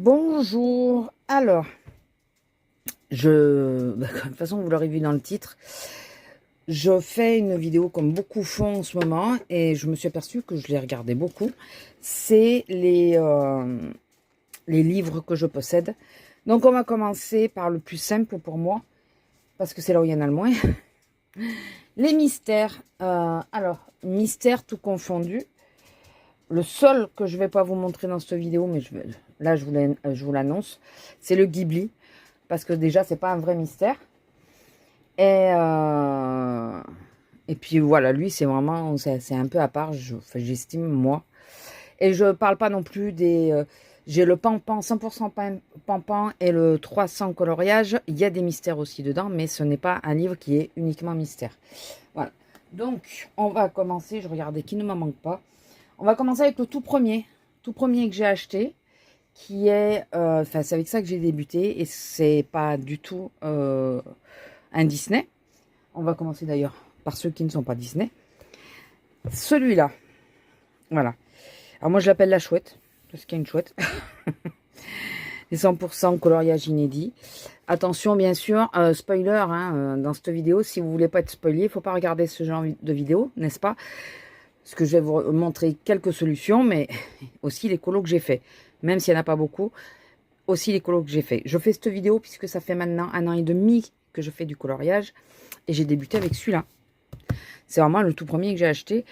Bonjour. Alors, de toute façon, vous l'aurez vu dans le titre, je fais une vidéo comme beaucoup font en ce moment et je me suis aperçue que je les regardais beaucoup. C'est les livres que je possède. Donc, on va commencer par le plus simple pour moi parce que c'est là où il y en a le moins. Les mystères. Alors, mystères tout confondu. Le seul que je ne vais pas vous montrer dans cette vidéo, mais là, je vous l'annonce, c'est le Ghibli. Parce que déjà, c'est pas un vrai mystère. Et puis voilà, lui, c'est vraiment, c'est un peu à part, j'estime, moi. Et je parle pas non plus des... j'ai le Pampan, 100% Pampan et le 300 coloriage. Il y a des mystères aussi dedans, mais ce n'est pas un livre qui est uniquement mystère. Voilà. Donc, on va commencer. Je regardais qui ne m'en manque pas. On va commencer avec le tout premier que j'ai acheté, qui est, enfin c'est avec ça que j'ai débuté et c'est pas du tout un Disney. On va commencer d'ailleurs par ceux qui ne sont pas Disney. Celui-là, voilà. Alors moi je l'appelle la chouette parce qu'il y a une chouette. Les 100% coloriage inédit. Attention bien sûr, spoiler hein, dans cette vidéo, si vous voulez pas être spoilé, il ne faut pas regarder ce genre de vidéo, n'est-ce pas? Parce que je vais vous montrer quelques solutions, mais aussi les colos que j'ai fait. Même s'il n'y en a pas beaucoup, aussi les colos que j'ai fait. Je fais cette vidéo puisque ça fait maintenant 1 an et demi que je fais du coloriage. Et j'ai débuté avec celui-là. C'est vraiment le tout premier que j'ai acheté.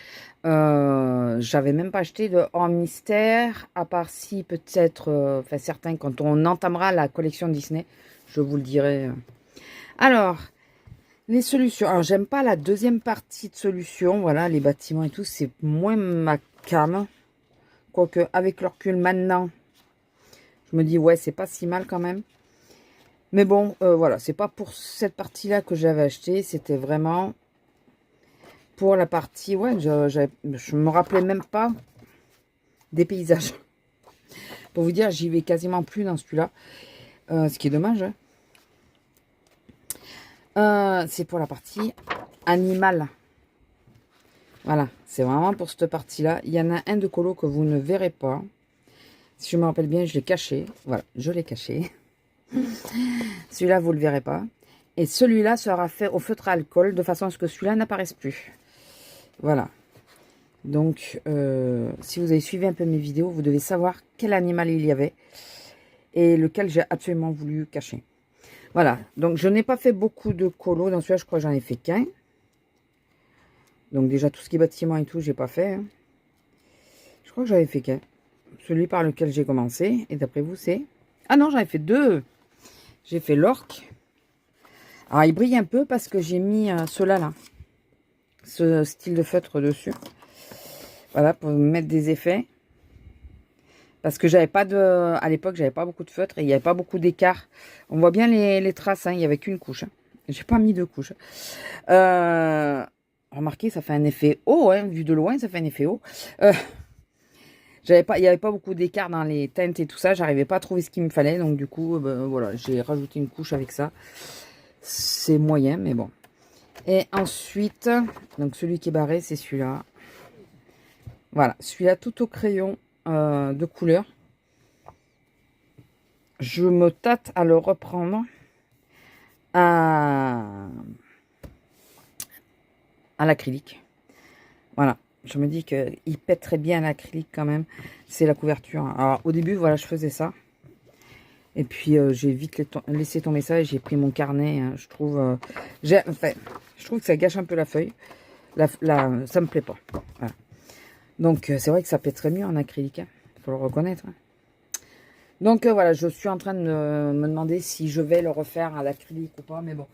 J'avais même pas acheté de hors mystère, à part si peut-être, enfin certains, quand on entamera la collection Disney, je vous le dirai. Alors, les solutions. Alors, j'aime pas la deuxième partie de solution. Voilà, les bâtiments et tout, c'est moins ma came. Quoique, avec le recul maintenant, je me dis, ouais, c'est pas si mal quand même. Mais bon, voilà, c'est pas pour cette partie-là que j'avais acheté. C'était vraiment pour la partie, ouais, je me rappelais même pas des paysages. Pour vous dire, j'y vais quasiment plus dans celui-là. Ce qui est dommage, hein. C'est pour la partie animale. Voilà, c'est vraiment pour cette partie-là. Il y en a un de colo que vous ne verrez pas. Si je me rappelle bien, je l'ai caché. Voilà, je l'ai caché. Celui-là, vous ne le verrez pas. Et celui-là sera fait au feutre à alcool, de façon à ce que celui-là n'apparaisse plus. Voilà. Donc, si vous avez suivi un peu mes vidéos, vous devez savoir quel animal il y avait. Et lequel j'ai absolument voulu cacher. Voilà, donc je n'ai pas fait beaucoup de colos. Dans celui-là, je crois que j'en ai fait qu'un. Donc déjà, tout ce qui est bâtiment et tout, j'ai pas fait. Hein. Je crois que j'avais fait qu'un. Celui par lequel j'ai commencé. Et d'après vous, c'est... Ah non, j'en ai fait deux. J'ai fait l'orque. Alors, il brille un peu parce que j'ai mis cela là. Ce style de feutre dessus. Voilà, pour mettre des effets. Parce que j'avais pas de... À l'époque, j'avais pas beaucoup de feutre et il n'y avait pas beaucoup d'écart. On voit bien les traces, hein, il n'y avait qu'une couche. Hein. J'ai pas mis deux couches. Remarquez, ça fait un effet haut, hein, vu de loin, ça fait un effet haut. Il n'y avait pas beaucoup d'écart dans les teintes et tout ça. J'arrivais pas à trouver ce qu'il me fallait. Donc du coup, voilà, j'ai rajouté une couche avec ça. C'est moyen, mais bon. Et ensuite, donc celui qui est barré, c'est celui-là. Voilà, celui-là tout au crayon de couleur. Je me tâte à le reprendre à l'acrylique. Voilà, je me dis qu'il pète très bien l'acrylique quand même. C'est la couverture. Alors au début, voilà, je faisais ça. Et puis j'ai vite laissé tomber ça et j'ai pris mon carnet. Hein, je trouve, enfin, je trouve que ça gâche un peu la feuille. Ça me plaît pas. Voilà. Donc c'est vrai que ça pèterait mieux en acrylique. Hein, faut le reconnaître. Hein. Donc voilà, je suis en train de me demander si je vais le refaire à l'acrylique ou pas. Mais bon,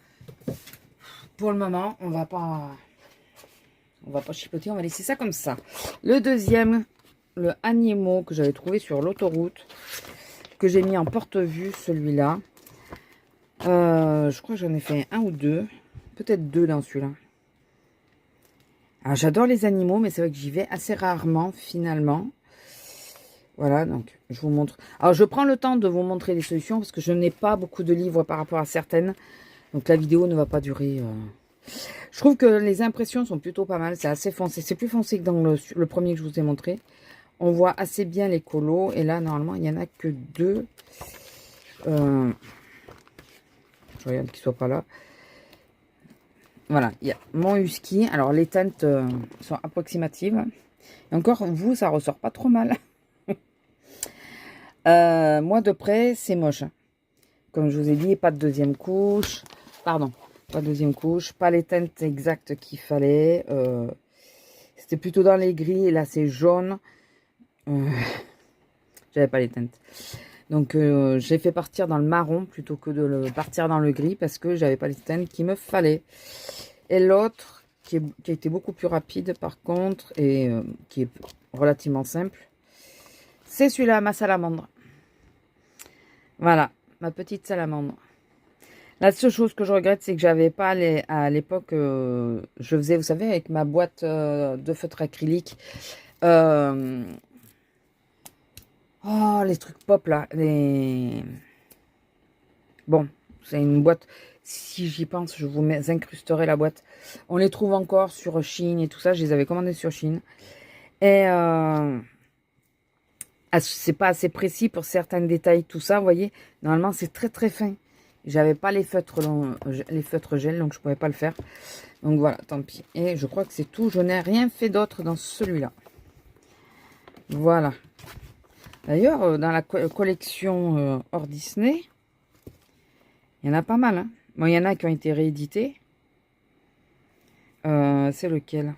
pour le moment, on va pas chipoter, on va laisser ça comme ça. Le deuxième, le Animaux que j'avais trouvé sur l'autoroute, que j'ai mis en porte-vue, celui-là. Je crois que j'en ai fait un ou deux, peut-être deux dans celui-là. Alors j'adore les animaux, mais c'est vrai que j'y vais assez rarement finalement. Voilà, donc je vous montre. Alors je prends le temps de vous montrer les solutions parce que je n'ai pas beaucoup de livres par rapport à certaines. Donc la vidéo ne va pas durer... Je trouve que les impressions sont plutôt pas mal. C'est assez foncé. C'est plus foncé que dans le premier que je vous ai montré. on voit assez bien les colos. Et là, normalement, il n'y en a que 2. Je regarde qu'ils ne soient pas là. Voilà, il y a mon husky. Alors, les teintes sont approximatives. Et encore, vous, ça ressort pas trop mal. Moi, de près, c'est moche. Comme je vous ai dit, pas de deuxième couche. Pardon, pas de deuxième couche. Pas les teintes exactes qu'il fallait. C'était plutôt dans les gris. Et là, c'est jaune. J'avais pas les teintes. Donc, j'ai fait partir dans le marron plutôt que de le partir dans le gris parce que j'avais pas les teintes qu'il me fallait. Et l'autre, qui a été beaucoup plus rapide par contre, et qui est relativement simple, c'est celui-là, ma salamandre. Voilà, ma petite salamandre. La seule chose que je regrette, c'est que j'avais pas à l'époque, je faisais, vous savez, avec ma boîte de feutre acrylique. Oh, les trucs pop là. Bon, c'est une boîte. Si j'y pense, je vous incrusterai la boîte. On les trouve encore sur Chine et tout ça. Je les avais commandés sur Chine. Et c'est pas assez précis pour certains détails, tout ça, vous voyez. Normalement, c'est très très fin. J'avais pas les feutres gel, donc je pouvais pas le faire. Donc voilà, tant pis. Et je crois que c'est tout. Je n'ai rien fait d'autre dans celui-là. Voilà. D'ailleurs, dans la collection hors Disney, il y en a pas mal. Hein. Bon, il y en a qui ont été réédités. C'est lequel?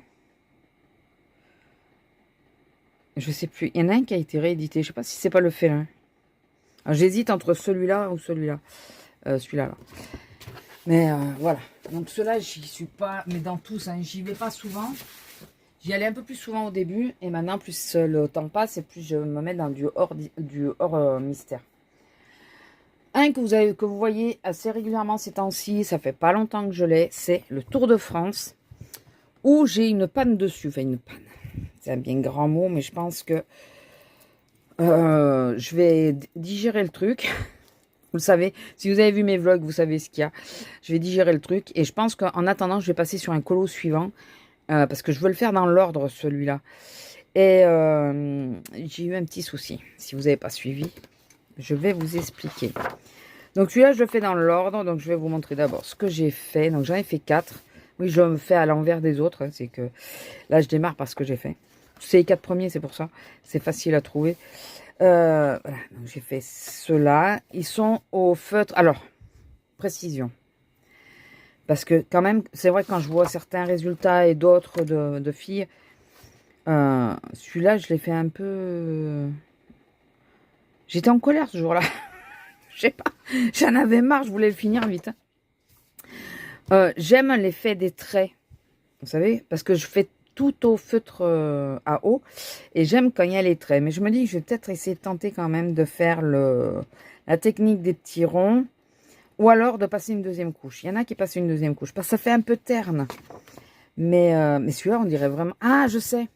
Je sais plus. Il y en a un qui a été réédité. Je sais pas si c'est pas le félin. J'hésite entre celui-là ou celui-là. Celui-là, là. Mais voilà. Donc ceux-là, j'y suis pas. Mais dans tous, hein, j'y vais pas souvent. J'y allais un peu plus souvent au début. Et maintenant, plus le temps passe et plus je me mets dans du hors mystère. Un que vous voyez assez régulièrement ces temps-ci, ça fait pas longtemps que je l'ai, c'est le Tour de France, où j'ai une panne dessus. Enfin, une panne. C'est un bien grand mot, mais je pense que je vais digérer le truc. Vous le savez, si vous avez vu mes vlogs, vous savez ce qu'il y a. Je vais digérer le truc. Et je pense qu'en attendant, je vais passer sur un colo suivant. Parce que je veux le faire dans l'ordre, celui-là. Et j'ai eu un petit souci. Si vous n'avez pas suivi, je vais vous expliquer. Donc celui-là, je le fais dans l'ordre. Donc je vais vous montrer d'abord ce que j'ai fait. Donc j'en ai fait 4. Oui, je me fais à l'envers des autres. C'est que là, je démarre par ce que j'ai fait. C'est les 4 premiers, c'est pour ça. C'est facile à trouver. Voilà, donc j'ai fait ceux-là. Ils sont au feutre. Alors, précision. Parce que quand même, c'est vrai quand je vois certains résultats et d'autres de filles, celui-là, je l'ai fait un peu... J'étais en colère ce jour-là. Je sais pas, j'en avais marre, je voulais le finir vite. J'aime l'effet des traits, vous savez, parce que je fais tout au feutre à eau. Et j'aime quand il y a les traits. Mais je me dis que je vais peut-être essayer de tenter quand même de faire la technique des petits ronds. Ou alors de passer une deuxième couche. Il y en a qui passent une deuxième couche. Parce que ça fait un peu terne. Mais celui-là, on dirait vraiment... Ah, je sais.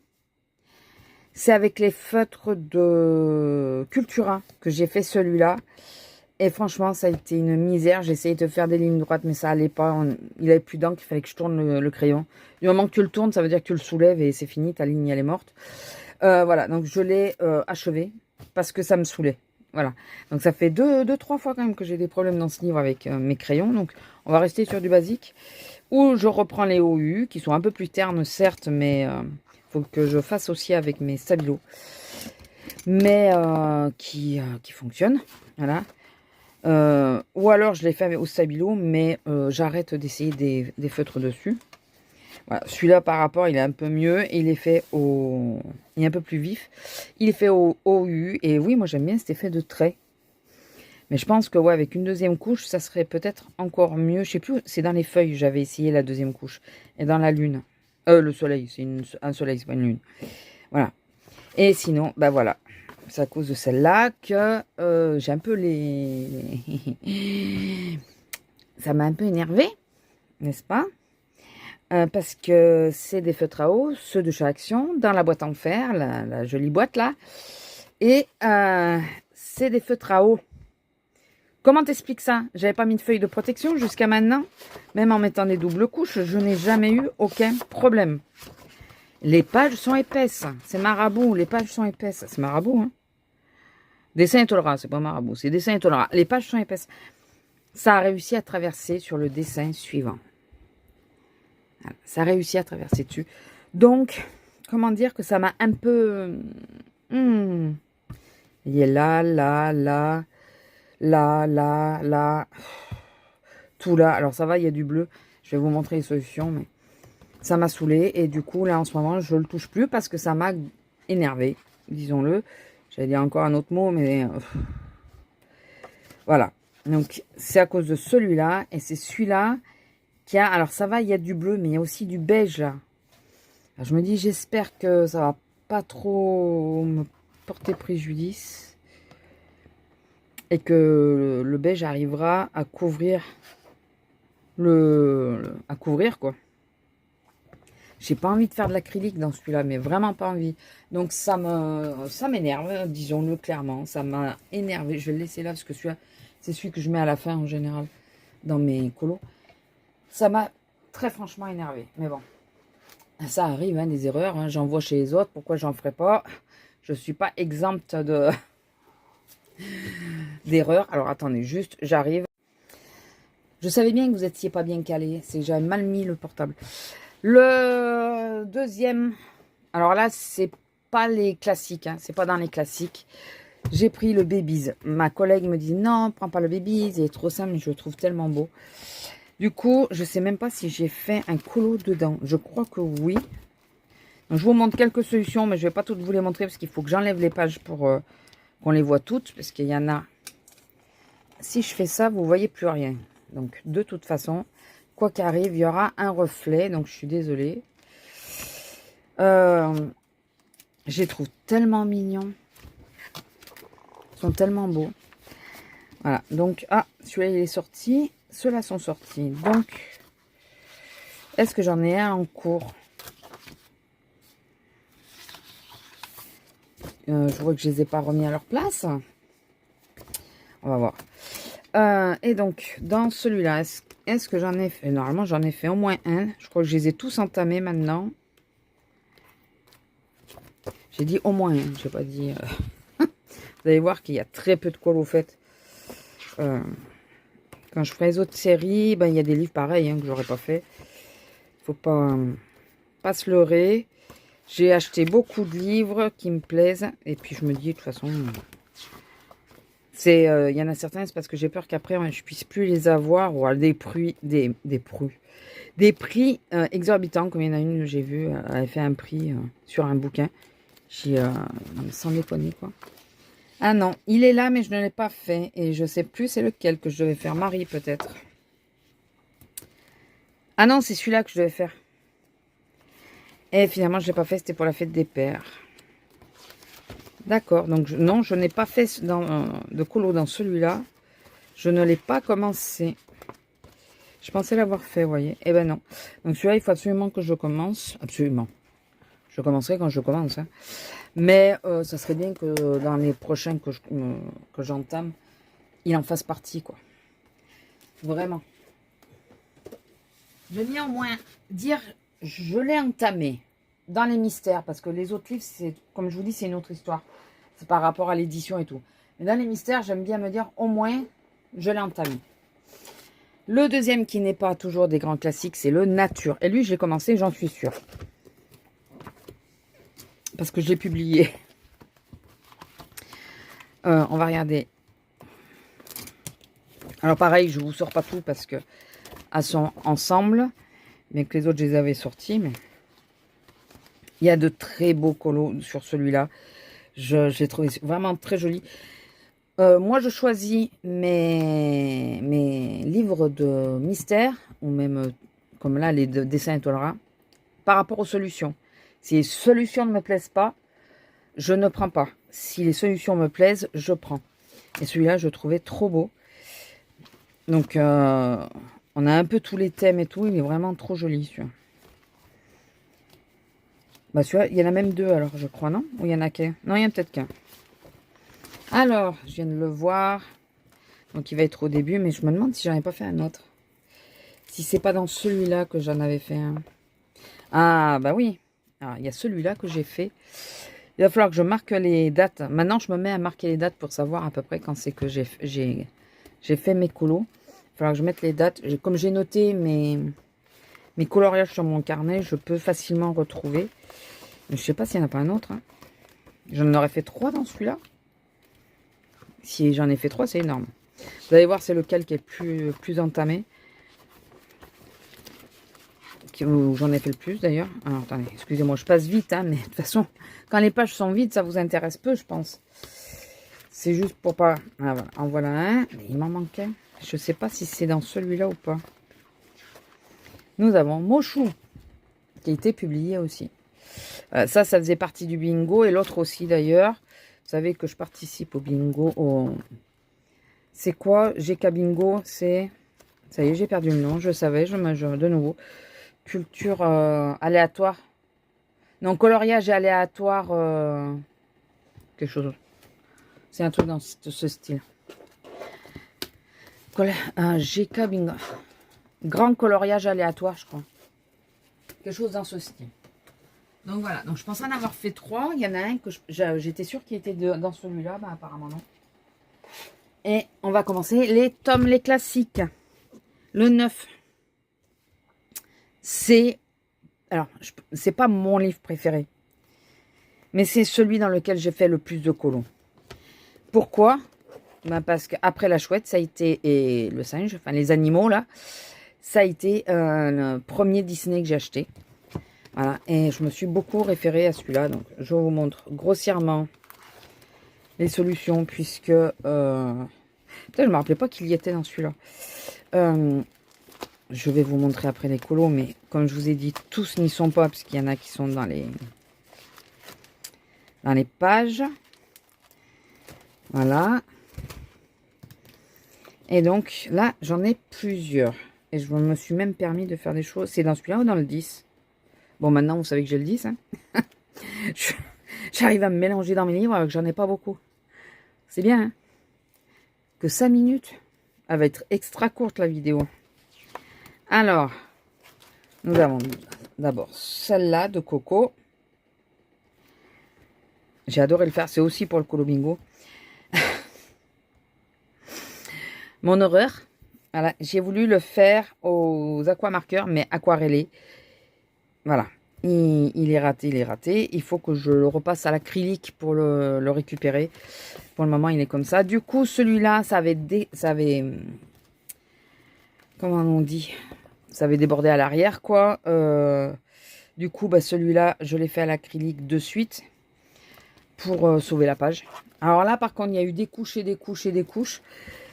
C'est avec les feutres de Cultura que j'ai fait celui-là. Et franchement, ça a été une misère. J'ai essayé de faire des lignes droites, mais ça allait pas. Il avait plus d'encre, il fallait que je tourne le crayon. Du moment que tu le tournes, ça veut dire que tu le soulèves et c'est fini. Ta ligne, elle est morte. Voilà, donc je l'ai achevé parce que ça me saoulait. Voilà, donc ça fait 2-3 fois quand même que j'ai des problèmes dans ce livre avec mes crayons. Donc on va rester sur du basique. Où je reprends les OU, qui sont un peu plus ternes certes, mais faut que je fasse aussi avec mes stabilos. Mais qui fonctionnent, voilà. Ou alors je les fais au stabilo, mais j'arrête d'essayer des feutres dessus. Voilà, celui-là par rapport, il est un peu mieux. Il est fait il est un peu plus vif. Il est fait au OU. Et oui, moi j'aime bien cet effet de trait. Mais je pense que ouais, avec une deuxième couche, ça serait peut-être encore mieux. Je sais plus, c'est dans les feuilles, j'avais essayé la deuxième couche. Et dans la lune. Le soleil, c'est un soleil, c'est pas une lune. Voilà. Et sinon, bah voilà. C'est à cause de celle-là que j'ai un peu ça m'a un peu énervé, n'est-ce pas? Parce que c'est des feutres à eau, ceux de chez Action, dans la boîte en fer, la jolie boîte là. Et c'est des feutres à eau. Comment t'expliques ça? J'avais pas mis de feuille de protection jusqu'à maintenant. Même en mettant des doubles couches, je n'ai jamais eu aucun problème. Les pages sont épaisses. C'est Marabout, les pages sont épaisses. C'est Marabout, hein. Dessin intolérant, c'est pas Marabout, c'est dessin intolérant. Les pages sont épaisses. Ça a réussi à traverser sur le dessin suivant. Voilà, ça a réussi à traverser dessus. Donc, comment dire que ça m'a un peu... Il est là, là, là, là, là, là. Tout là. Alors ça va, il y a du bleu. Je vais vous montrer les solutions, mais ça m'a saoulé. Et du coup, là, en ce moment, je le touche plus parce que ça m'a énervé, disons-le. J'allais dire encore un autre mot, mais... voilà. Donc, c'est à cause de celui-là. Et c'est celui-là qui a... Alors, ça va, il y a du bleu, mais il y a aussi du beige, là. Alors, je me dis, j'espère que ça va pas trop me porter préjudice. Et que le beige arrivera à couvrir à couvrir, quoi. J'ai pas envie de faire de l'acrylique dans celui-là, mais vraiment pas envie. Donc, ça m'énerve, disons-le clairement. Ça m'a énervé. Je vais le laisser là, parce que celui-là, c'est celui que je mets à la fin, en général, dans mes colos. Ça m'a très franchement énervé. Mais bon, ça arrive, hein, des erreurs. Hein. J'en vois chez les autres. Pourquoi j'en ferais pas? Je suis pas exempte d'erreurs. Alors, attendez, juste, j'arrive. Je savais bien que vous étiez pas bien calé. C'est que j'avais mal mis le portable. Le deuxième, alors là, c'est pas les classiques, hein, c'est pas dans les classiques. J'ai pris le Baby's. Ma collègue me dit non, prends pas le Baby's, il est trop simple, je le trouve tellement beau. Du coup, je sais même pas si j'ai fait un colo dedans. Je crois que oui. Donc, je vous montre quelques solutions, mais je vais pas toutes vous les montrer parce qu'il faut que j'enlève les pages pour qu'on les voit toutes, parce qu'il y en a. Si je fais ça, vous voyez plus rien. Donc, de toute façon, quoi qu'arrive, il y aura un reflet. Donc, je suis désolée. Je les trouve tellement mignons. Ils sont tellement beaux. Voilà. Donc, ah, celui-là, il est sorti. Ceux-là sont sortis. Donc, est-ce que j'en ai un en cours? Je vois que je les ai pas remis à leur place. On va voir. Et donc, dans celui-là, est-ce que j'en ai fait? Normalement, j'en ai fait au moins un. Je crois que je les ai tous entamés maintenant. J'ai dit au moins un. Je n'ai pas dit... Vous allez voir qu'il y a très peu de colle au fait. Quand je ferai les autres séries, ben, il y a des livres pareils, hein, que j'aurais pas fait. Faut pas se leurrer. J'ai acheté beaucoup de livres qui me plaisent. Et puis, je me dis, de toute façon... Il y en a certains, c'est parce que j'ai peur qu'après, je puisse plus les avoir. Ou à des prix, des prix exorbitants. Comme il y en a une, j'ai vu, elle avait fait un prix sur un bouquin. Sans déconner, quoi. Ah non, il est là, mais je ne l'ai pas fait. Et je sais plus c'est lequel que je devais faire. Marie, peut-être. Ah non, c'est celui-là que je devais faire. Et finalement, je ne l'ai pas fait. C'était pour la fête des pères. D'accord. Donc, non, je n'ai pas fait de colo dans celui-là. Je ne l'ai pas commencé. Je pensais l'avoir fait, vous voyez. Eh ben non. Donc, celui-là, il faut absolument que je commence. Absolument. Je commencerai quand je commence. Hein. Mais ça serait bien que dans les prochains que j'entame, il en fasse partie, quoi. Vraiment. Je vais néanmoins dire, je l'ai entamé dans les mystères, parce que les autres livres, c'est, comme je vous dis, c'est une autre histoire. C'est par rapport à l'édition et tout. Mais dans les mystères, j'aime bien me dire, au moins, je l'ai entamé. Le deuxième, qui n'est pas toujours des grands classiques, c'est le Nature. Et lui, j'ai commencé, j'en suis sûre. Parce que je l'ai publié. On va regarder. Alors pareil, je vous sors pas tout parce que elles sont ensemble. Bien que les autres, je les avais sortis. Mais il y a de très beaux colos sur celui-là. Je l'ai trouvé vraiment très joli. Moi, je choisis mes livres de mystère. Ou même, comme là, les dessins intolérants. Par rapport aux solutions. Si les solutions ne me plaisent pas, je ne prends pas. Si les solutions me plaisent, je prends. Et celui-là, je le trouvais trop beau. Donc, on a un peu tous les thèmes et tout. Il est vraiment trop joli, celui-là. Bah, celui-là, il y en a même deux, alors, je crois, non? Ou il y en a qu'un? Non, il y en a peut-être qu'un. Alors, je viens de le voir. Donc, il va être au début, mais je me demande si j'en ai pas fait un autre. Si c'est pas dans celui-là que j'en avais fait un. Ah, bah oui. Alors, il y a celui-là que j'ai fait. Il va falloir que je marque les dates. Maintenant, je me mets à marquer les dates pour savoir à peu près quand c'est que j'ai fait mes colos. Il va falloir que je mette les dates. Comme j'ai noté mes coloriages sur mon carnet, je peux facilement retrouver. Mais je sais pas s'il n'y en a pas un autre. Hein. J'en aurais fait 3 dans celui-là. Si j'en ai fait 3, c'est énorme. Vous allez voir, c'est lequel qui est le plus entamé. Où j'en ai fait le plus d'ailleurs. Alors attendez, excusez-moi, je passe vite, hein, mais de toute façon, quand les pages sont vides, ça vous intéresse peu, je pense. C'est juste pour pas... Ah, voilà. En voilà un, mais il m'en manquait. Je sais pas si c'est dans celui-là ou pas. Nous avons Mochou, qui a été publié aussi. Ça faisait partie du bingo, et l'autre aussi d'ailleurs. Vous savez que je participe au bingo. C'est quoi GK Bingo? C'est... Ça y est, j'ai perdu le nom, je savais, de nouveau. Culture aléatoire. Non, coloriage aléatoire. Quelque chose. C'est un truc dans ce style. GK Bingo. Grand coloriage aléatoire, je crois. Quelque chose dans ce style. Donc voilà. Donc je pense en avoir fait 3. Il y en a un que j'étais sûre qu'il était dans celui-là. Ben, apparemment non. Et on va commencer les tomes, les classiques. Le 9. C'est... Alors, c'est pas mon livre préféré. Mais c'est celui dans lequel j'ai fait le plus de colos. Pourquoi? Ben parce qu'après la chouette, ça a été... Et le singe, enfin les animaux là, ça a été le premier Disney que j'ai acheté. Voilà. Et je me suis beaucoup référée à celui-là. Donc, je vous montre grossièrement les solutions puisque... Putain, je ne me rappelais pas qu'il y était dans celui-là. Je vais vous montrer après les colos, mais comme je vous ai dit, tous n'y sont pas, parce qu'il y en a qui sont dans les pages. Voilà. Et donc, là, j'en ai plusieurs. Et je me suis même permis de faire des choses. C'est dans celui-là ou dans le 10? Bon, maintenant, vous savez que j'ai le 10. Hein. J'arrive à me mélanger dans mes livres alors que j'en ai pas beaucoup. C'est bien, hein, que 5 minutes. Elle va être extra courte, la vidéo. Alors, nous avons d'abord celle-là de Coco. J'ai adoré le faire. C'est aussi pour le colo bingo. Mon horreur. Voilà, j'ai voulu le faire aux aquamarqueurs, mais aquarellé. Voilà. Il est raté, il est raté. Il faut que je le repasse à l'acrylique pour le récupérer. Pour le moment, il est comme ça. Du coup, celui-là, ça avait... Comment on dit? Ça avait débordé à l'arrière, quoi. Du coup, bah, celui-là, je l'ai fait à l'acrylique de suite pour sauver la page. Alors là, par contre, il y a eu des couches et des couches et des couches.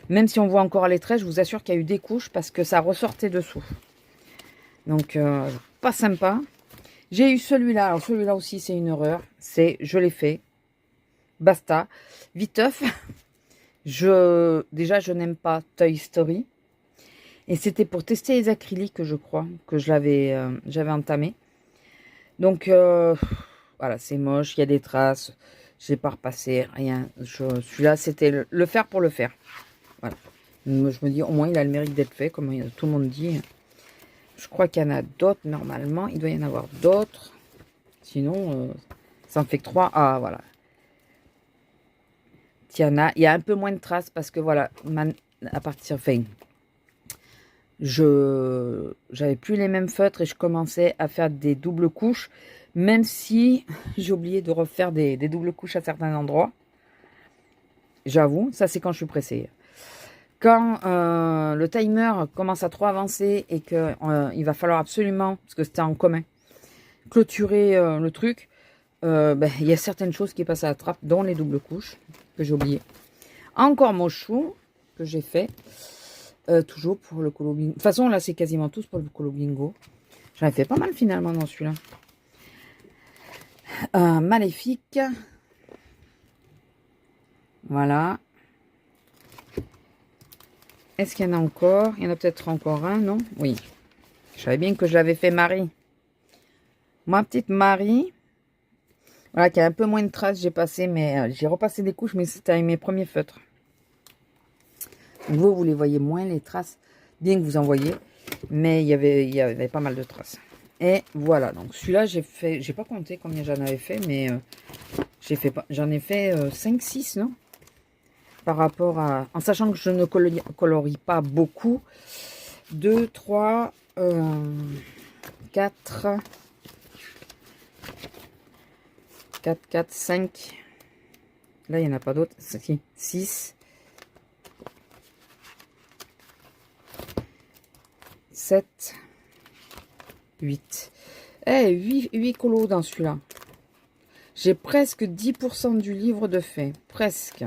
Même si on voit encore les traits, je vous assure qu'il y a eu des couches parce que ça ressortait dessous. Donc, pas sympa. J'ai eu celui-là. Alors, celui-là aussi, c'est une horreur. Je l'ai fait. Basta. Viteuf. Déjà, je n'aime pas Toy Story. Et c'était pour tester les acryliques, je crois, que j'avais entamé. Donc, voilà, c'est moche. Il y a des traces. Je n'ai pas repassé, rien. Celui-là, c'était le faire pour le faire. Voilà. Je me dis, au moins, il a le mérite d'être fait, comme tout le monde dit. Je crois qu'il y en a d'autres, normalement. Il doit y en avoir d'autres. Sinon, ça en fait que 3. Ah, voilà. Il y a un peu moins de traces parce que, voilà, à partir... Enfin, j'avais plus les mêmes feutres et je commençais à faire des doubles couches. Même si j'ai oublié de refaire des doubles couches à certains endroits. J'avoue, ça c'est quand je suis pressée. Quand le timer commence à trop avancer et qu'il va falloir absolument, parce que c'était en commun, clôturer le truc, il y a certaines choses qui passent à la trappe, dont les doubles couches, que j'ai oublié. Encore Mochou, que j'ai fait, toujours pour le colo bingo. De toute façon, là, c'est quasiment tous pour le colo bingo. J'en ai fait pas mal finalement dans celui-là. Maléfique. Voilà. Est-ce qu'il y en a encore? Il y en a peut-être encore un, non? Oui. Je savais bien que je l'avais fait Marie. Ma petite Marie. Voilà, qui a un peu moins de traces. J'ai passé, mais j'ai repassé des couches, mais c'était avec mes premiers feutres. Vous les voyez moins, les traces. Bien que vous en voyez. Mais il y avait pas mal de traces. Et voilà, donc celui-là, j'ai pas compté combien j'en avais fait, mais j'en ai fait 5-6, non? Par rapport à... En sachant que je ne colorie pas beaucoup. 2, 3, 4, 5. Là, il n'y en a pas d'autres. 6, 7, 8. Eh, 8 colos dans celui-là. J'ai presque 10% du livre de fait. Presque.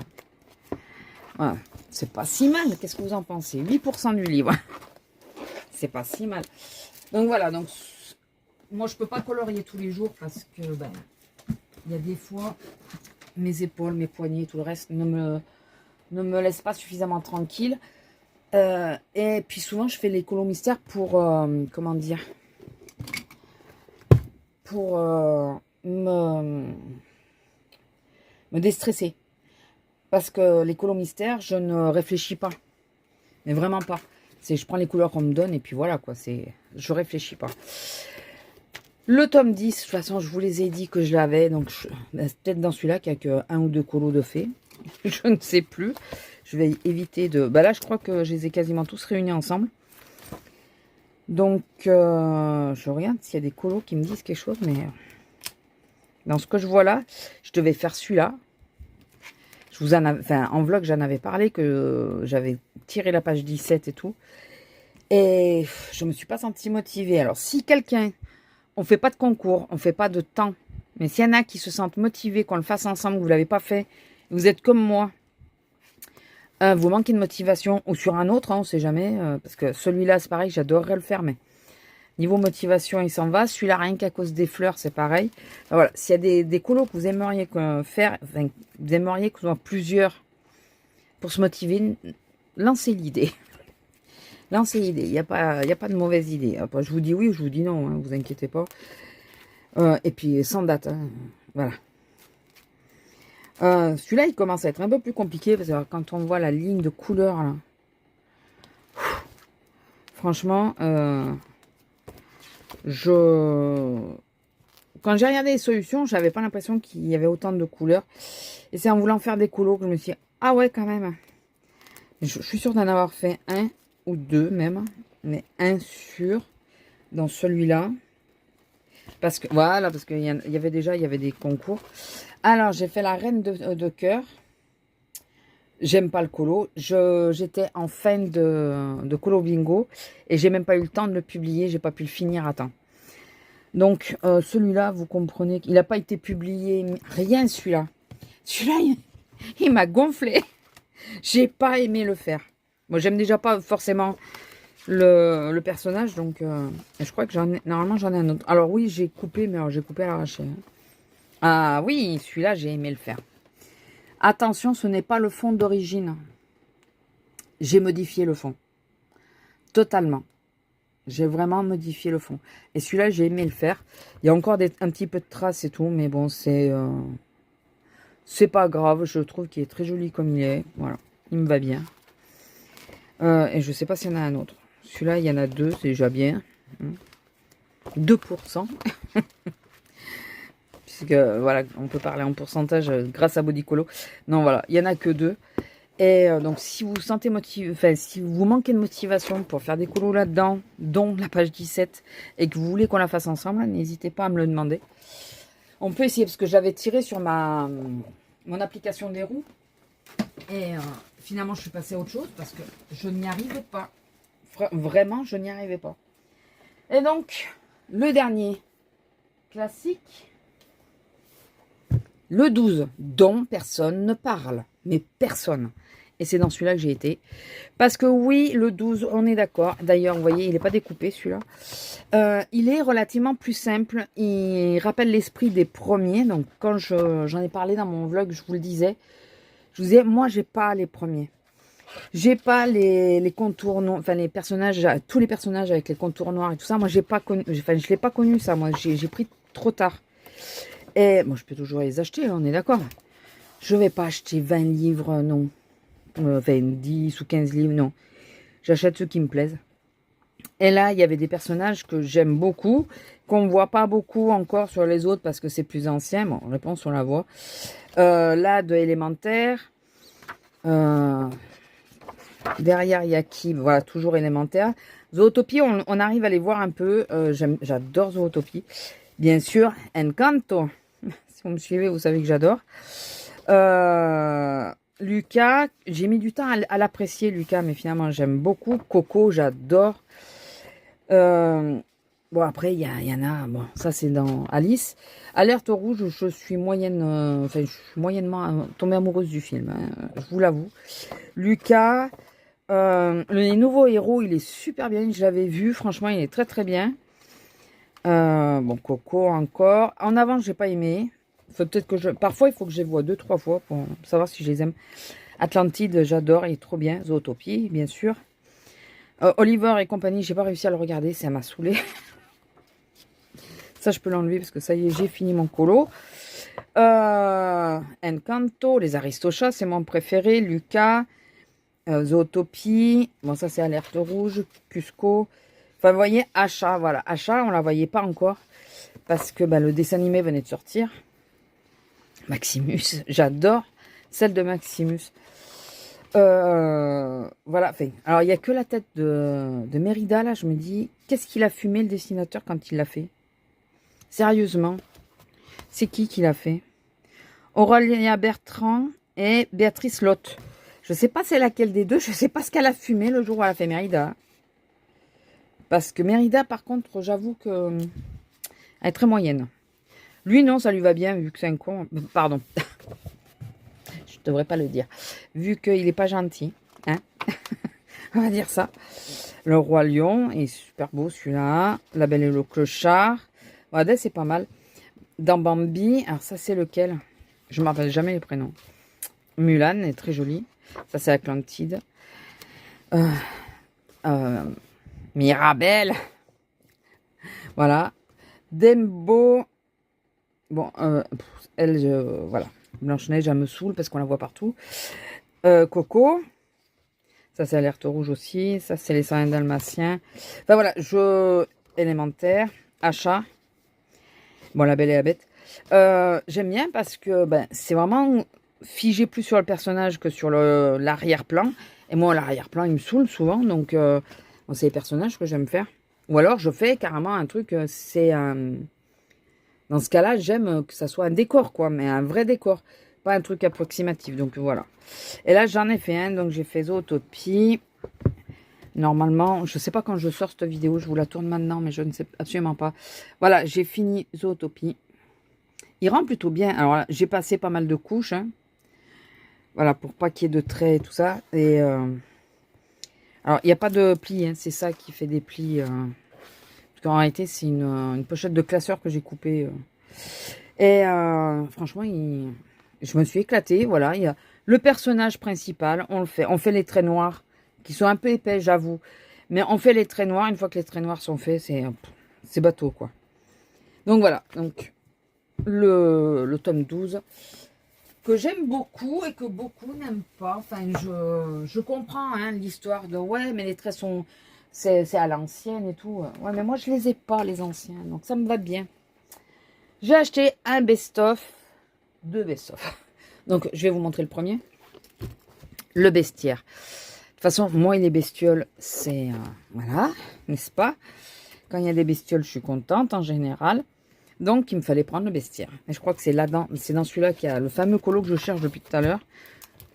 Voilà. C'est pas si mal. Qu'est-ce que vous en pensez? 8% du livre. C'est pas si mal. Donc voilà. Donc moi, je peux pas colorier tous les jours parce que ben, il y a des fois mes épaules, mes poignets, tout le reste ne me laissent pas suffisamment tranquille. Et puis souvent, je fais les colos mystères pour comment dire, pour me déstresser. Parce que les colos mystères, je ne réfléchis pas. Mais vraiment pas. Je prends les couleurs qu'on me donne et puis voilà quoi. Je réfléchis pas. Le tome 10, de toute façon, je vous les ai dit que je l'avais. Donc, peut-être dans celui-là qu'il n'y a que 1 ou 2 colos de fait. Je ne sais plus. Je vais éviter de... Bah là, je crois que je les ai quasiment tous réunis ensemble. Donc, je regarde s'il y a des colos qui me disent quelque chose. Mais dans ce que je vois là, je devais faire celui-là. Je vous en avais, enfin, en vlog, j'en avais parlé que j'avais tiré la page 17 et tout. Et je me suis pas sentie motivée. Alors, si quelqu'un... On ne fait pas de concours, on ne fait pas de temps. Mais s'il y en a qui se sentent motivés, qu'on le fasse ensemble, vous ne l'avez pas fait, vous êtes comme moi, vous manquez de motivation, ou sur un autre, hein, on ne sait jamais, parce que celui-là, c'est pareil, j'adorerais le faire, mais niveau motivation, il s'en va. Celui-là, rien qu'à cause des fleurs, c'est pareil. Alors, voilà, s'il y a des colos que vous aimeriez faire, enfin, vous aimeriez que ce soit plusieurs pour se motiver, lancez l'idée. Lancez l'idée, il n'y a pas de mauvaise idée. Après, je vous dis oui ou je vous dis non, hein, vous inquiétez pas. Et puis sans date, hein, voilà. Celui-là, il commence à être un peu plus compliqué parce que quand on voit la ligne de couleur, là, franchement, quand j'ai regardé les solutions, j'avais pas l'impression qu'il y avait autant de couleurs. Et c'est en voulant faire des colos que je me suis dit, ah ouais, quand même. Je suis sûre d'en avoir fait un ou deux même, mais un sûr dans celui-là. Parce que voilà, parce qu'il y avait déjà, il y avait des concours. Alors, j'ai fait la reine de cœur. J'aime pas le colo. J'étais en fin de colo bingo et j'ai même pas eu le temps de le publier. J'ai pas pu le finir à temps. Donc, celui-là, vous comprenez qu'il n'a pas été publié. Rien, celui-là. Celui-là, il m'a gonflé. J'ai pas aimé le faire. Moi, j'aime déjà pas forcément le personnage, donc je crois que normalement j'en ai un autre. Alors oui, j'ai coupé, mais alors j'ai coupé à l'arraché. Hein. Ah oui, celui-là, j'ai aimé le faire. Attention, ce n'est pas le fond d'origine. J'ai modifié le fond. Totalement. J'ai vraiment modifié le fond. Et celui-là, j'ai aimé le faire. Il y a encore un petit peu de traces et tout, mais bon, c'est pas grave. Je trouve qu'il est très joli comme il est. Voilà, il me va bien. Et je sais pas s'il y en a un autre. Celui-là, il y en a deux, c'est déjà bien. 2%. Puisque, voilà, on peut parler en pourcentage grâce à Bodycolo. Non, voilà, il n'y en a que deux. Et donc, si vous sentez motivé, enfin, si vous manquez de motivation pour faire des colos là-dedans, dont la page 17, et que vous voulez qu'on la fasse ensemble, n'hésitez pas à me le demander. On peut essayer, parce que j'avais tiré sur mon application des roues. Et finalement, je suis passée à autre chose, parce que je n'y arrivais pas. Vraiment, je n'y arrivais pas. Et donc, le dernier classique, le 12, dont personne ne parle. Mais personne. Et c'est dans celui-là que j'ai été. Parce que oui, le 12, on est d'accord. D'ailleurs, vous voyez, il n'est pas découpé celui-là. Il est relativement plus simple. Il rappelle l'esprit des premiers. Donc, quand j'en ai parlé dans mon vlog, je vous le disais. Je vous disais, moi, j'ai pas les premiers. J'ai pas les contours, enfin les personnages, tous les personnages avec les contours noirs et tout ça. Moi, j'ai pas connu, enfin, je l'ai pas connu ça. Moi, j'ai pris trop tard. Et moi, je peux toujours les acheter, on est d'accord. Je vais pas acheter 20 livres, non. Enfin, 10 ou 15 livres, non. J'achète ceux qui me plaisent. Et là, il y avait des personnages que j'aime beaucoup, qu'on ne voit pas beaucoup encore sur les autres parce que c'est plus ancien. Bon, réponse, on la voit. Là, de Élémentaire. Derrière, il y a qui? Voilà, toujours Élémentaire. Zootopie, on arrive à les voir un peu. J'adore Zootopie. Bien sûr, Encanto. Si vous me suivez, vous savez que j'adore. Lucas, j'ai mis du temps à l'apprécier, Lucas, mais finalement, j'aime beaucoup. Coco, j'adore. Bon, après, il y en a. Bon, ça, c'est dans Alice. Alerte rouge, je suis moyennement tombée amoureuse du film. Hein, je vous l'avoue. Lucas, le nouveau héros, il est super bien. Je l'avais vu. Franchement, il est très, très bien. Bon, Coco encore. En avant, j'ai pas aimé. Peut-être que parfois, il faut que je les vois 2-3 fois pour savoir si je les aime. Atlantide, j'adore. Il est trop bien. Zootopie, bien sûr. Oliver et compagnie, j'ai pas réussi à le regarder, ça m'a saoulé. Ça, je peux l'enlever parce que ça y est, j'ai fini mon colo. Encanto, les Aristochats, c'est mon préféré. Lucas, Zootopie, bon, ça c'est Alerte rouge. Cusco. Enfin, vous voyez, Achat, voilà. Achat, on la voyait pas encore parce que le dessin animé venait de sortir. Maximus, j'adore celle de Maximus. Voilà, enfin, alors il n'y a que la tête de Mérida, là, je me dis, qu'est-ce qu'il a fumé le dessinateur quand il l'a fait? Sérieusement, c'est qui l'a fait? Aurélia Bertrand et Béatrice Lotte. Je ne sais pas c'est laquelle des deux, je ne sais pas ce qu'elle a fumé le jour où elle a fait Mérida. Parce que Mérida, par contre, j'avoue que elle est très moyenne. Lui, non, ça lui va bien, vu que c'est un con. Pardon. Je devrais pas le dire. Vu qu'il n'est pas gentil. Hein. On va dire ça. Le Roi Lion est super beau, celui-là. La Belle et le Clochard. Voilà, c'est pas mal. Dans Bambi, alors ça, c'est lequel? Je ne me rappelle jamais les prénoms. Mulan est très jolie. Ça, c'est Atlantide. Mirabelle. Voilà. Dembo. Bon, elle, voilà. Blanche-Neige, elle me saoule parce qu'on la voit partout. Coco. Ça, c'est Alerte rouge aussi. Ça, c'est les 101 dalmatiens. Enfin, voilà. Élémentaire. Achat. Bon, La Belle et la Bête. J'aime bien parce que c'est vraiment figé plus sur le personnage que sur l'arrière-plan. Et moi, l'arrière-plan, il me saoule souvent. Donc, c'est les personnages que j'aime faire. Ou alors, je fais carrément un truc, c'est un... Dans ce cas-là, j'aime que ça soit un décor, quoi, mais un vrai décor. Pas un truc approximatif, donc voilà. Et là, j'en ai fait un, donc j'ai fait Zootopie. Normalement, je ne sais pas quand je sors cette vidéo, je vous la tourne maintenant, mais je ne sais absolument pas. Voilà, j'ai fini Zootopie. Il rend plutôt bien. Alors là, j'ai passé pas mal de couches, hein. Voilà, pour pas qu'il y ait de traits et tout ça. Et alors, il n'y a pas de plis, hein, c'est ça qui fait des plis. Parce qu'en réalité, c'est une pochette de classeur que j'ai coupée. Et franchement, je me suis éclatée. Voilà, il y a le personnage principal, on le fait. On fait les traits noirs, qui sont un peu épais, j'avoue. Mais on fait les traits noirs. Une fois que les traits noirs sont faits, c'est bateau, quoi. Donc voilà, donc le tome 12, que j'aime beaucoup et que beaucoup n'aiment pas. Enfin, je comprends hein, l'histoire de ouais, mais les traits sont... C'est à l'ancienne et tout. Ouais, mais moi, je les ai pas, les anciens. Donc, ça me va bien. J'ai acheté un best-of. 2 best-of. Donc, je vais vous montrer le premier. Le bestiaire. De toute façon, moi et les bestioles, c'est... voilà, n'est-ce pas? Quand il y a des bestioles, je suis contente en général. Donc, il me fallait prendre le bestiaire. Et je crois que c'est là-dedans. C'est dans celui-là qu'il y a le fameux colo que je cherche depuis tout à l'heure.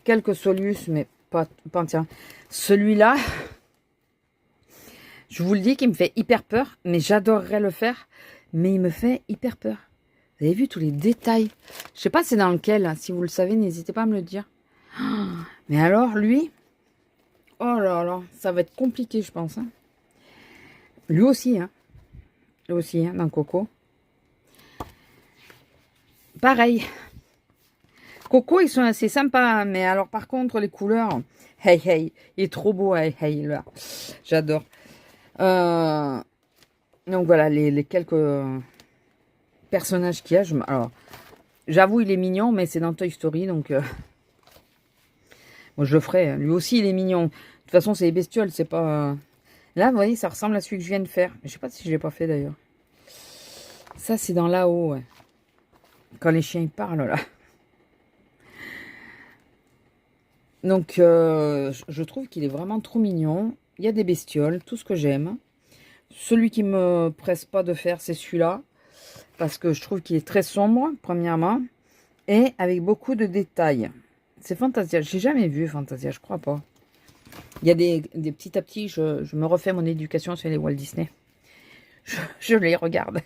Quelques Solus, mais pas entièrement. Celui-là... Je vous le dis qu'il me fait hyper peur, mais j'adorerais le faire, mais il me fait hyper peur. Vous avez vu tous les détails? Je sais pas c'est dans lequel, hein. Si vous le savez, n'hésitez pas à me le dire. Oh, mais alors, lui, oh là là, ça va être compliqué, je pense. Hein. Lui aussi, hein. Lui aussi, hein, dans Coco. Pareil. Coco, ils sont assez sympas, hein, mais alors par contre, les couleurs, hey, hey, il est trop beau, hey, hey, là. J'adore. Donc voilà les quelques personnages qu'il y a. Alors, j'avoue, il est mignon, mais c'est dans Toy Story, donc moi je le ferai. Lui aussi, il est mignon. De toute façon, c'est les bestioles, c'est pas Là, vous voyez, ça ressemble à celui que je viens de faire. Je sais pas si je l'ai pas fait d'ailleurs. Ça, c'est dans là-haut, ouais. Quand les chiens ils parlent, là. Donc, je trouve qu'il est vraiment trop mignon. Il y a des bestioles, tout ce que j'aime. Celui qui me presse pas de faire, c'est celui-là. Parce que je trouve qu'il est très sombre, premièrement. Et avec beaucoup de détails. C'est Fantasia. J'ai jamais vu Fantasia, je crois pas. Il y a des petits à petit, je me refais mon éducation sur les Walt Disney. Je les regarde.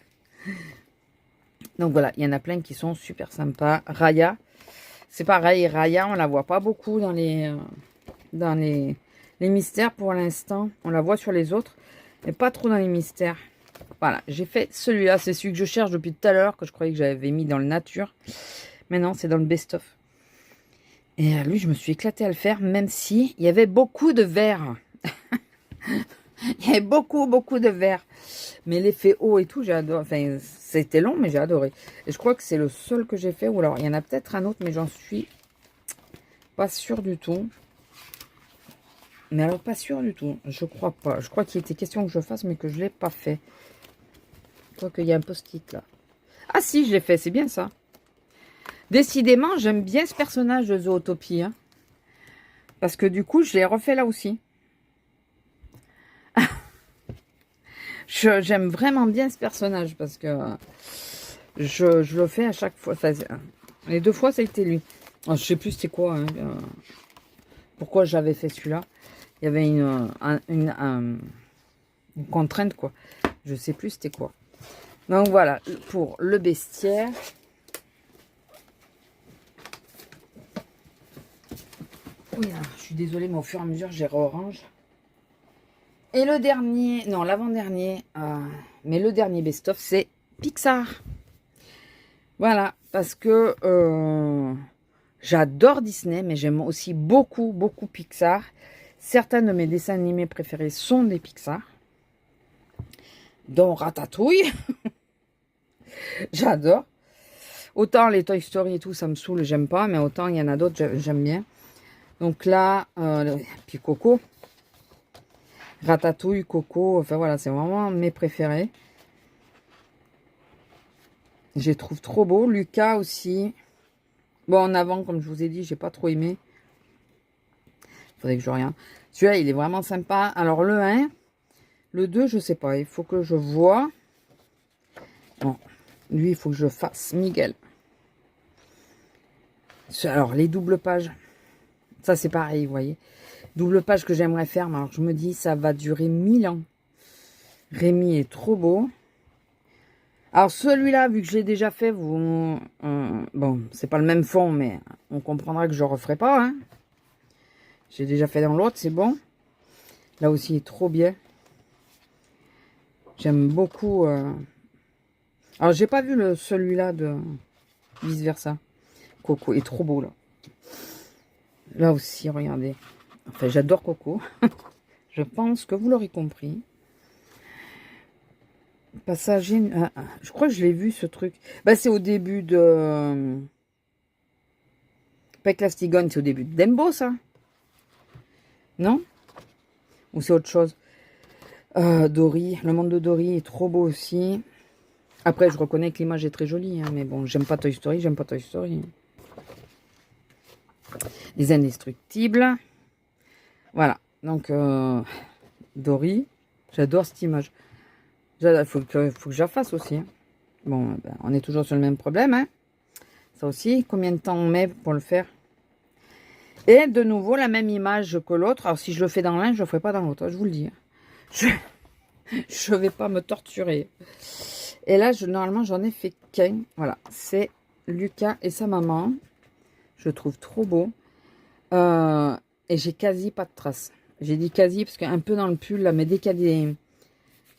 Donc voilà, il y en a plein qui sont super sympas. Raya, c'est pareil. Raya, on la voit pas beaucoup dans les mystères pour l'instant. On la voit sur les autres, mais pas trop dans les mystères. Voilà, j'ai fait celui-là. C'est celui que je cherche depuis tout à l'heure, que je croyais que j'avais mis dans le nature. Mais non, c'est dans le best-of. Et lui, je me suis éclatée à le faire, même si il y avait beaucoup de verre. Il y avait beaucoup de verre. Mais l'effet haut et tout, j'ai adoré. Enfin, c'était long, mais j'ai adoré. Et je crois que c'est le seul que j'ai fait. Ou alors, il y en a peut-être un autre, mais j'en suis pas sûre du tout. Mais alors, pas sûre du tout. Je crois pas. Je crois qu'il était question que je fasse, mais que je l'ai pas fait. Je crois qu'il y a un post-it là. Ah si, je l'ai fait. C'est bien ça. Décidément, j'aime bien ce personnage de Zootopie. Hein, parce que du coup, je l'ai refait là aussi. J'aime vraiment bien ce personnage parce que je le fais à chaque fois. Enfin, les deux fois, ça a été lui. Alors, je sais plus c'était quoi. Hein, pourquoi j'avais fait celui-là. Il y avait une contrainte, quoi. Je sais plus c'était quoi. Donc voilà, pour le bestiaire. Oui, je suis désolée, mais au fur et à mesure, j'ai orange. Et le dernier, non, l'avant-dernier, mais le dernier best-of, c'est Pixar. Voilà, parce que j'adore Disney, mais j'aime aussi beaucoup Pixar. Certains de mes dessins animés préférés sont des Pixar, dont Ratatouille. J'adore. Autant les Toy Story et tout, ça me saoule, j'aime pas, mais autant il y en a d'autres, j'aime bien. Donc là, puis Coco. Ratatouille, Coco, enfin voilà, c'est vraiment mes préférés. Je les trouve trop beaux. Lucas aussi. Bon, en avant, comme je vous ai dit, j'ai pas trop aimé. Faudrait que je regarde. Celui-là, il est vraiment sympa. Alors, le 1, le 2, je sais pas. Il faut que je vois. Bon, lui, il faut que je fasse Miguel. Alors, les doubles pages. Ça, c'est pareil, vous voyez. Double page que j'aimerais faire. Mais alors, je me dis, ça va durer 1000 ans. Rémi est trop beau. Alors, celui-là, vu que je l'ai déjà fait, bon, c'est pas le même fond, mais on comprendra que je ne referai pas. Hein. J'ai déjà fait dans l'autre, c'est bon. Là aussi, il est trop bien. J'aime beaucoup. Alors, j'ai pas vu celui-là de vice versa. Coco est trop beau, là. Là aussi, regardez. Enfin, j'adore Coco. Je pense que vous l'aurez compris. Passager. Je crois que je l'ai vu, ce truc. Bah, c'est au début de... Pas Clastigone, c'est au début de Dembo, ça. Non? Ou c'est autre chose? Dory, le monde de Dory est trop beau aussi. Après, je reconnais que l'image est très jolie, hein, mais bon, j'aime pas Toy Story, Les Indestructibles. Voilà, donc Dory, j'adore cette image. Il faut que je la fasse aussi. Hein. Bon, ben, on est toujours sur le même problème. Hein. Ça aussi, combien de temps on met pour le faire? Et de nouveau, la même image que l'autre. Alors, si je le fais dans l'un, je ne le ferai pas dans l'autre, je vous le dis. Je ne vais pas me torturer. Et là, normalement, j'en ai fait qu'un. Voilà, c'est Lucas et sa maman. Je le trouve trop beau. Et j'ai quasi pas de traces. J'ai dit quasi parce qu'un peu dans le pull, là, mais dès qu'il y a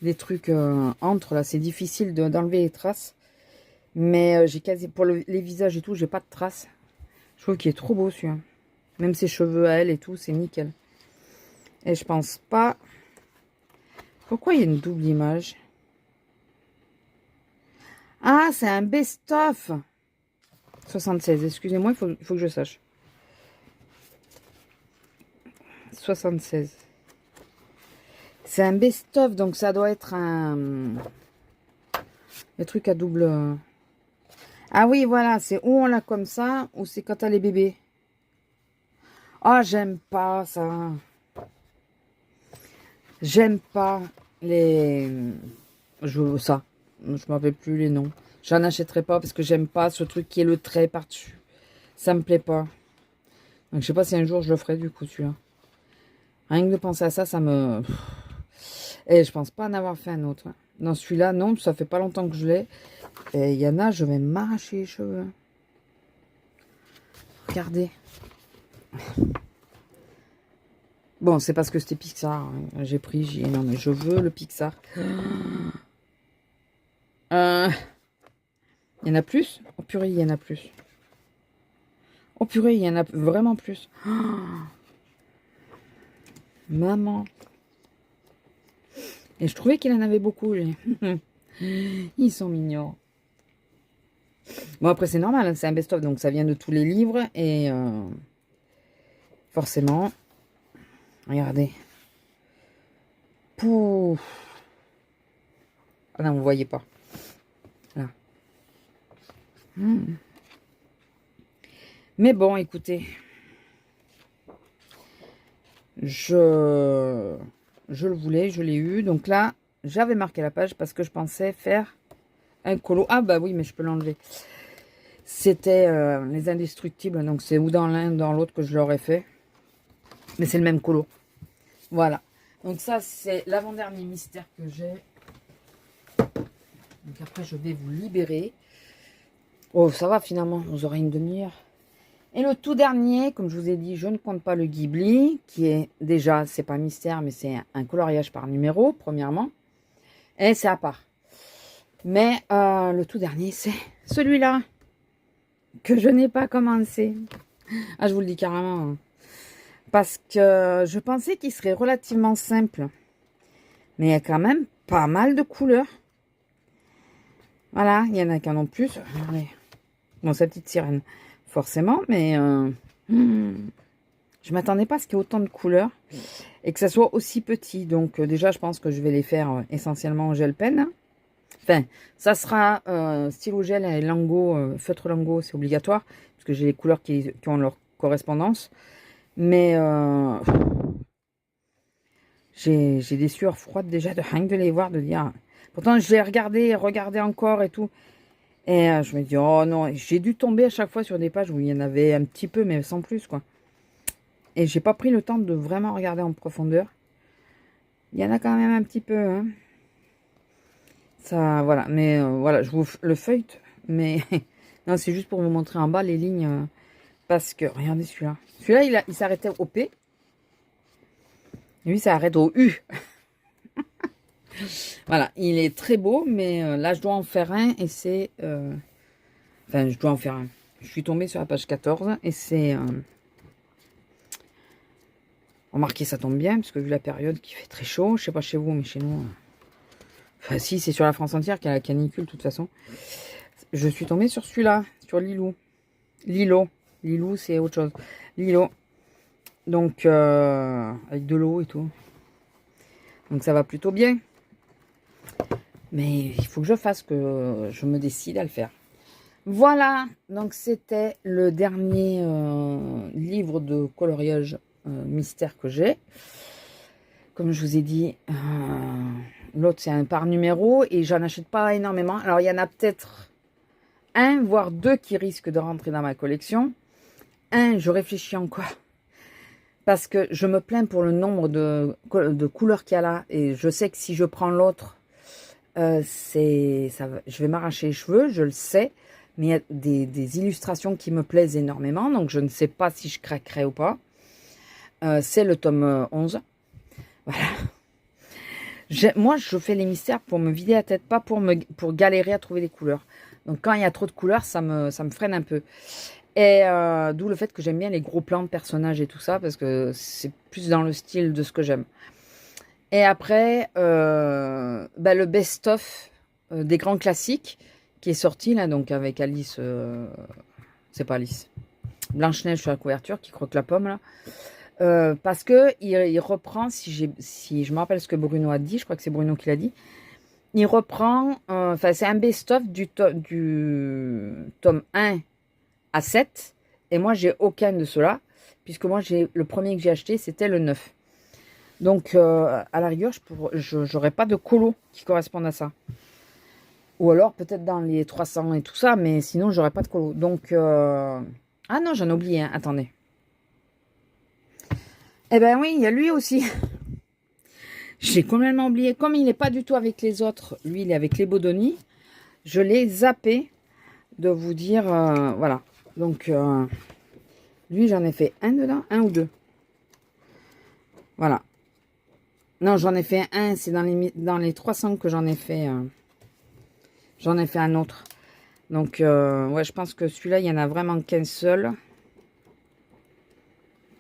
des trucs entre, là, c'est difficile d'enlever les traces. Mais j'ai quasi, pour les visages et tout, j'ai pas de traces. Je trouve qu'il est trop beau, celui-là. Même ses cheveux à elle et tout, c'est nickel. Et je pense pas... Pourquoi il y a une double image? Ah, c'est un best-of 76, excusez-moi, il faut que je sache. 76. C'est un best-of, donc ça doit être un truc à double... Ah oui, voilà, c'est où on l'a comme ça, ou c'est quand t'as les bébés. Ah, j'aime pas ça. J'aime pas les... ça. Je me rappelle plus les noms. J'en achèterai pas parce que j'aime pas ce truc qui est le trait par-dessus. Ça me plaît pas. Donc je sais pas si un jour je le ferai du coup celui-là. Rien que de penser à ça, ça me... Et je pense pas en avoir fait un autre. Dans celui-là, non, ça fait pas longtemps que je l'ai. Et il y en a, je vais m'arracher les cheveux. Regardez. Bon, c'est parce que c'était Pixar. Hein. J'ai pris, j'ai dit non mais je veux le Pixar. Il y en a plus? Oh purée, il y en a plus. Oh purée, il y en a vraiment plus. Maman. Et je trouvais qu'il en avait beaucoup, lui. Ils sont mignons. Bon, après, c'est normal, hein, c'est un best-of, donc ça vient de tous les livres. Et forcément, regardez. Pouf. Ah non, vous ne voyez pas. Là. Mais bon, écoutez. Je le voulais, je l'ai eu. Donc là, j'avais marqué la page parce que je pensais faire un colo. Ah bah oui, mais je peux l'enlever. C'était les indestructibles. Donc c'est ou dans l'un ou dans l'autre que je l'aurais fait. Mais c'est le même colo. Voilà. Donc ça, c'est l'avant-dernier mystère que j'ai. Donc après, je vais vous libérer. Oh, ça va finalement. Vous aurez une demi-heure. Et le tout dernier, comme je vous ai dit, je ne compte pas le Ghibli, qui est déjà, c'est pas un mystère, mais c'est un coloriage par numéro, premièrement. Et c'est à part. Mais le tout dernier, c'est celui-là, que je n'ai pas commencé. Ah, je vous le dis carrément. Hein. Parce que je pensais qu'il serait relativement simple. Mais il y a quand même pas mal de couleurs. Voilà, il y en a qui en ont plus. Regardez. Bon, sa petite sirène. Forcément, mais je m'attendais pas à ce qu'il y ait autant de couleurs et que ça soit aussi petit. Donc déjà, je pense que je vais les faire essentiellement en gel pen. Enfin, ça sera stylo gel et Lango, feutre Lango, c'est obligatoire, parce que j'ai les couleurs qui ont leur correspondance. Mais j'ai des sueurs froides déjà de rien que de les voir, de dire... Pourtant, je l'ai regardé encore et tout. Et je me dis, oh non, j'ai dû tomber à chaque fois sur des pages où il y en avait un petit peu, mais sans plus, quoi. Et j'ai pas pris le temps de vraiment regarder en profondeur. Il y en a quand même un petit peu, hein. Ça, voilà, mais voilà, je vous le feuillete, mais non, c'est juste pour vous montrer en bas les lignes, parce que, regardez celui-là. Celui-là, il s'arrêtait au P. Lui, ça arrête au U. Voilà, il est très beau, mais là, je dois en faire un, et c'est... Enfin, je dois en faire un. Je suis tombée sur la page 14, et c'est... Remarquez, ça tombe bien, parce que vu la période qui fait très chaud, je sais pas chez vous, mais chez nous... Enfin, si, c'est sur la France entière qu'il y a la canicule, de toute façon. Je suis tombée sur celui-là, sur Lilou. Lilo. Lilou, c'est autre chose. Lilo. Donc, avec de l'eau et tout. Donc, ça va plutôt bien. Mais il faut que je fasse, que je me décide à le faire. Voilà. Donc, c'était le dernier livre de coloriage mystère que j'ai. Comme je vous ai dit, l'autre, c'est un par numéro et j'en achète pas énormément. Alors, il y en a peut-être un, voire deux qui risquent de rentrer dans ma collection. Un, je réfléchis encore. Parce que je me plains pour le nombre de couleurs qu'il y a là. Et je sais que si je prends l'autre, je vais m'arracher les cheveux, je le sais. Mais il y a des illustrations qui me plaisent énormément. Donc, je ne sais pas si je craquerai ou pas. C'est le tome 11. Voilà. Moi, je fais les mystères pour me vider la tête, pas pour galérer à trouver des couleurs. Donc, quand il y a trop de couleurs, ça me freine un peu. Et d'où le fait que j'aime bien les gros plans de personnages et tout ça, parce que c'est plus dans le style de ce que j'aime. Et après, le best-of des grands classiques qui est sorti, là, donc avec Alice... c'est pas Alice. Blanche-Neige sur la couverture, qui croque la pomme, là. Parce que il reprend, si je me rappelle ce que Bruno a dit, je crois que c'est Bruno qui l'a dit, il reprend, enfin c'est un best-of du tome 1 à 7, et moi j'ai aucun de ceux-là, puisque moi le premier que j'ai acheté c'était le 9. Donc à la rigueur, je n'aurais pas de colo qui correspondent à ça. Ou alors peut-être dans les 300 et tout ça, mais sinon j'aurais pas de colo. Donc, ah non, j'en ai oublié, hein. Attendez. Eh ben oui, il y a lui aussi. J'ai complètement oublié. Comme il n'est pas du tout avec les autres, lui il est avec les Bodoni, je l'ai zappé de vous dire, voilà. Donc, lui j'en ai fait un dedans, un ou deux. Voilà. Non, j'en ai fait un, c'est dans les 300 que j'en ai fait. J'en ai fait un autre. Donc, ouais, je pense que celui-là, il n'y en a vraiment qu'un seul.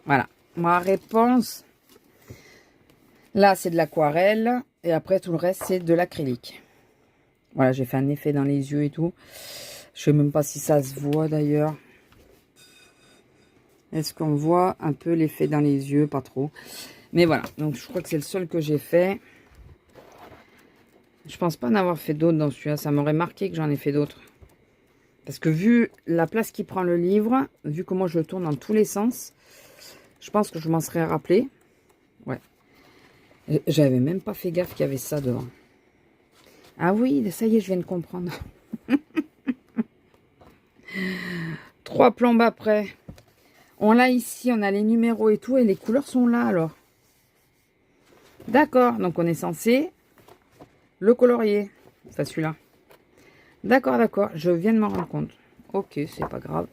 Voilà. Ma réponse, là, c'est de l'aquarelle. Et après, tout le reste, c'est de l'acrylique. Voilà, j'ai fait un effet dans les yeux et tout. Je sais même pas si ça se voit, d'ailleurs. Est-ce qu'on voit un peu l'effet dans les yeux? Pas trop. Mais voilà. Donc, je crois que c'est le seul que j'ai fait. Je pense pas en avoir fait d'autres dans celui-là. Ça m'aurait marqué que j'en ai fait d'autres. Parce que vu la place qui prend le livre, vu comment je le tourne dans tous les sens, je pense que je m'en serais rappelé. Ouais. J'avais même pas fait gaffe qu'il y avait ça devant. Ah oui, ça y est, je viens de comprendre. 3 plombes après. On l'a ici, on a les numéros et tout, et les couleurs sont là alors. D'accord, donc on est censé le colorier. Enfin celui-là. D'accord, d'accord, je viens de m'en rendre compte. Ok, c'est pas grave.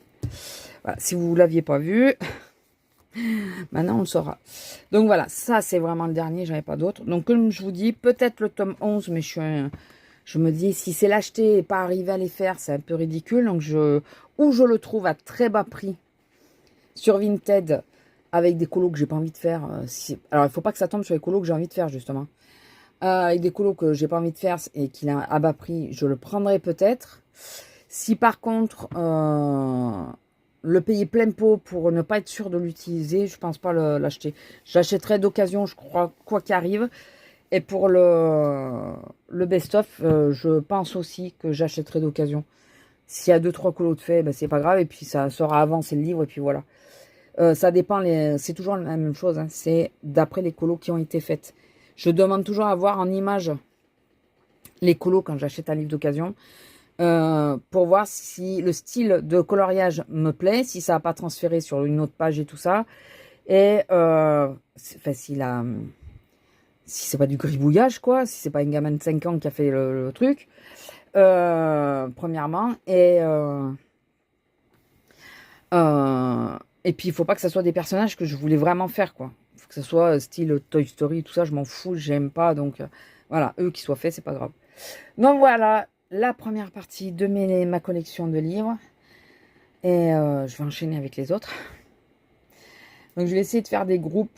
Voilà, si vous ne l'aviez pas vu, maintenant on le saura. Donc voilà, ça c'est vraiment le dernier, j'avais pas d'autre. Donc comme je vous dis, peut-être le tome 11, mais je me dis, si c'est l'acheter et pas arriver à les faire, c'est un peu ridicule. Donc ou je le trouve à très bas prix sur Vinted, avec des colos que j'ai pas envie de faire. Alors il faut pas que ça tombe sur les colos que j'ai envie de faire justement. Avec des colos que j'ai pas envie de faire et qu'il a à bas prix, je le prendrai peut-être. Si par contre le payer plein pot pour ne pas être sûr de l'utiliser, je pense pas l'acheter. J'achèterai d'occasion, je crois, quoi qu'il arrive. Et pour le best-of, je pense aussi que j'achèterai d'occasion. S'il y a 2-3 colos de fait, ben c'est pas grave. Et puis ça sera avant, c'est le livre, et puis voilà. Ça dépend, c'est toujours la même chose. Hein, c'est d'après les colos qui ont été faites. Je demande toujours à voir en image les colos quand j'achète un livre d'occasion. Pour voir si le style de coloriage me plaît, si ça n'a pas transféré sur une autre page et tout ça. Et enfin, si c'est pas du gribouillage, quoi, si c'est pas une gamin de 5 ans qui a fait le truc, premièrement. Et puis, il faut pas que ça soit des personnages que je voulais vraiment faire, quoi. Il faut que ça soit style Toy Story, tout ça, je m'en fous, j'aime pas. Donc, voilà, eux qui soient faits, c'est pas grave. Donc, voilà la première partie de ma collection de livres. Et je vais enchaîner avec les autres. Donc, je vais essayer de faire des groupes.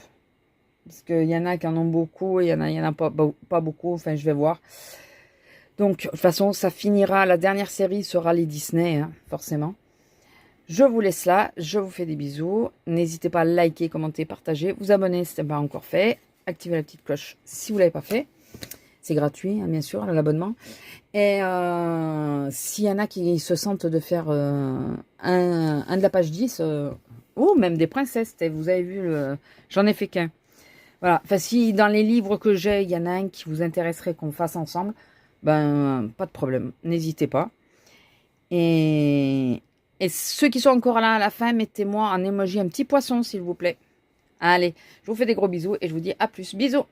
Parce qu'il y en a qui en ont beaucoup et il y en a pas beaucoup. Enfin, je vais voir. Donc, de toute façon, ça finira. La dernière série sera les Disney, hein, forcément. Je vous laisse là, je vous fais des bisous. N'hésitez pas à liker, commenter, partager, vous abonner si ce n'est pas encore fait. Activez la petite cloche si vous ne l'avez pas fait. C'est gratuit, hein, bien sûr, l'abonnement. Et s'il y en a qui se sentent de faire un de la page 10, ou même des princesses, vous avez vu, j'en ai fait qu'un. Voilà, enfin si dans les livres que j'ai, il y en a un qui vous intéresserait qu'on fasse ensemble, ben pas de problème, n'hésitez pas. Et ceux qui sont encore là à la fin, mettez-moi en emoji un petit poisson, s'il vous plaît. Allez, je vous fais des gros bisous et je vous dis à plus. Bisous!